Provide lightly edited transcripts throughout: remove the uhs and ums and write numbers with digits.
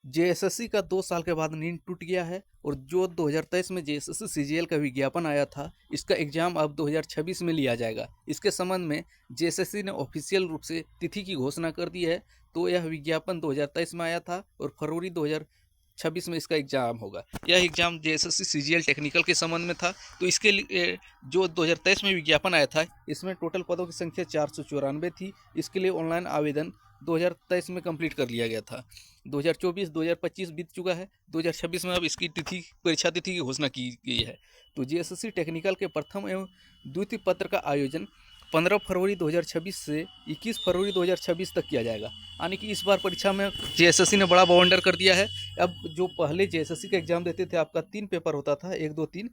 JSSC का 2 साल के बाद नींद टूट गया है और जो 2023 में जेएसएससी सीजीएल का विज्ञापन आया था, इसका एग्ज़ाम अब 2026 में लिया जाएगा। इसके संबंध में जेएसएससी ने ऑफिशियल रूप से तिथि की घोषणा कर दी है। तो यह विज्ञापन 2023 में आया था और फरवरी 2026 में इसका एग्ज़ाम होगा। यह एग्ज़ाम जेएसएससी सीजीएल टेक्निकल के संबंध में था। तो इसके लिए जो 2023 में विज्ञापन आया था, इसमें टोटल पदों की संख्या 494 थी। इसके लिए ऑनलाइन आवेदन 2023 में कंप्लीट कर लिया गया था। 2024 2025 बीत चुका है। 2026 में अब इसकी परीक्षा तिथि की घोषणा की गई है। तो जेएसएससी टेक्निकल के प्रथम एवं द्वितीय पत्र का आयोजन 15 फरवरी 2026 से 21 फरवरी 2026 तक किया जाएगा। यानी कि इस बार परीक्षा में जेएसएससी ने बड़ा बवंडर कर दिया है। अब जो पहले जेएसएससी का एग्जाम देते थे, आपका 3 पेपर होता था, 1 2 3,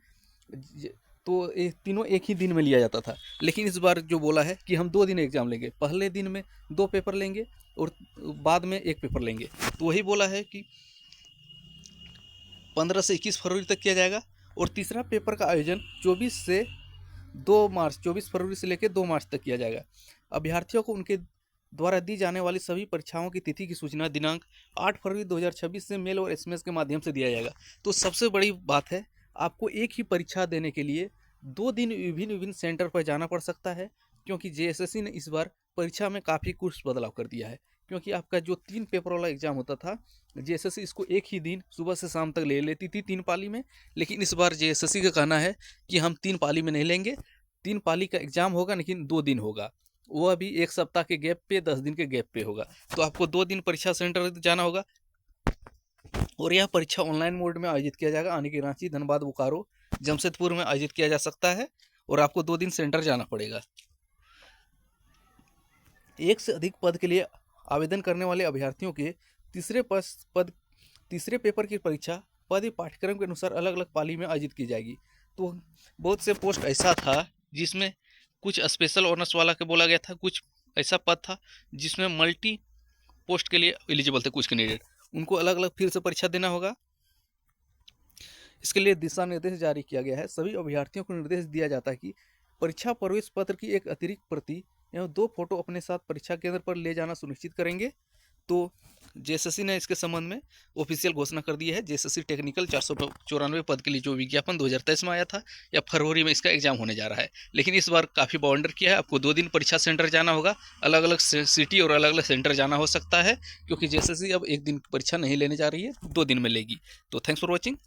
तो तीनों एक ही दिन में लिया जाता था। लेकिन इस बार जो बोला है कि हम 2 दिन एग्जाम लेंगे, पहले दिन में 2 पेपर लेंगे और बाद में 1 पेपर लेंगे। तो वही बोला है कि 15 से 21 फरवरी तक किया जाएगा। और तीसरा पेपर का आयोजन 24 फरवरी से लेकर 2 मार्च तक किया जाएगा। अभ्यर्थियों को उनके द्वारा दी जाने वाली सभी परीक्षाओं की तिथि की सूचना दिनांक 8 फरवरी 2026 से मेल और एसएमएस के माध्यम से दिया जाएगा। तो सबसे बड़ी बात है, आपको एक ही परीक्षा देने के लिए 2 दिन विभिन्न सेंटर पर जाना पड़ सकता है, क्योंकि जेएसएससी ने इस बार परीक्षा में काफ़ी कुछ बदलाव कर दिया है। क्योंकि आपका जो 3 पेपर वाला एग्जाम होता था, जेएसएससी इसको एक ही दिन सुबह से शाम तक ले लेती थी 3 पाली में। लेकिन इस बार जेएसएससी का कहना है कि हम 3 पाली में नहीं लेंगे, 3 पाली का एग्जाम होगा लेकिन 2 दिन होगा, वह भी 1 सप्ताह के गैप पे, 10 दिन के गैप पे होगा। तो आपको 2 दिन परीक्षा सेंटर जाना होगा और यह परीक्षा ऑनलाइन मोड में आयोजित किया जाएगा। यानी कि रांची, धनबाद, बोकारो, जमशेदपुर में आयोजित किया जा सकता है और आपको 2 दिन सेंटर जाना पड़ेगा। एक से अधिक पद के लिए आवेदन करने वाले अभ्यर्थियों के तीसरे पेपर की परीक्षा पद पाठ्यक्रम के अनुसार अलग अलग पाली में आयोजित की जाएगी। तो बहुत से पोस्ट ऐसा था जिसमें कुछ स्पेशल ऑनर्स वाला के बोला गया था, कुछ ऐसा पद था जिसमें मल्टी पोस्ट के लिए एलिजिबल थे कुछ कैंडिडेट, उनको अलग अलग फिर से परीक्षा देना होगा। इसके लिए दिशा निर्देश जारी किया गया है। सभी अभ्यर्थियों को निर्देश दिया जाता है कि परीक्षा प्रवेश पत्र की एक अतिरिक्त प्रति एवं 2 फोटो अपने साथ परीक्षा केंद्र पर ले जाना सुनिश्चित करेंगे। तो जेएसएससी ने इसके संबंध में ऑफिशियल घोषणा कर दी है। जेएसएससी टेक्निकल 494 पद के लिए जो विज्ञापन 2023 में आया था, या फरवरी में इसका एग्जाम होने जा रहा है। लेकिन इस बार काफ़ी बाउंडर किया है, आपको 2 दिन परीक्षा सेंटर जाना होगा, अलग अलग सिटी और अलग अलग सेंटर जाना हो सकता है, क्योंकि जेएसएससी अब 1 दिन परीक्षा नहीं लेने जा रही है, 2 दिन में लेगी। तो थैंक्स फॉर वॉचिंग।